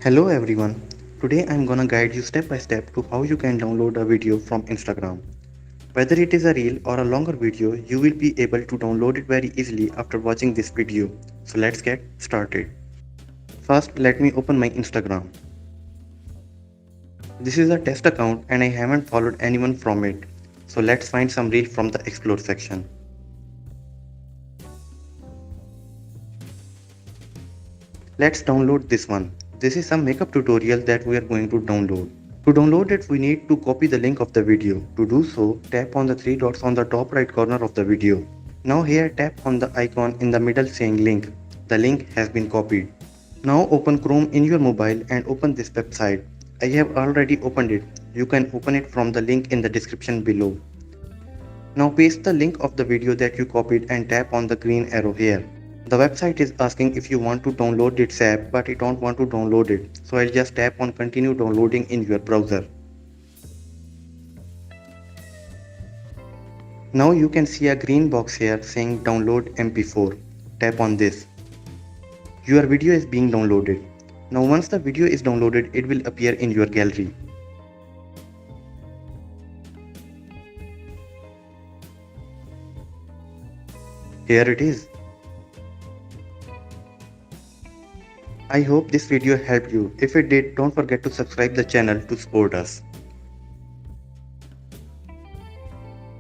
Hello everyone. Today I'm gonna guide you step by step to how you can download a video from Instagram. Whether it is a reel or a longer video, you will be able to download it very easily after watching this video. So let's get started. First, let me open my Instagram. This is a test account and I haven't followed anyone from it. So let's find some reel from the explore section. Let's download this one. This is some makeup tutorial that we are going to download. To download it, we need to copy the link of the video. To do so, tap on the three dots on the top right corner of the video. Now here tap on the icon in the middle saying link. The link has been copied. Now open Chrome in your mobile and open this website. I have already opened it. You can open it from the link in the description below. Now paste the link of the video that you copied and tap on the green arrow here. The website is asking if you want to download this app, but I don't want to download it, so I'll just tap on continue downloading in your browser. Now you can see a green box here saying download MP4. Tap on this. Your video is being downloaded. Now once the video is downloaded, it will appear in your gallery. Here it is. I hope this video helped you. If it did, don't forget to subscribe the channel to support us.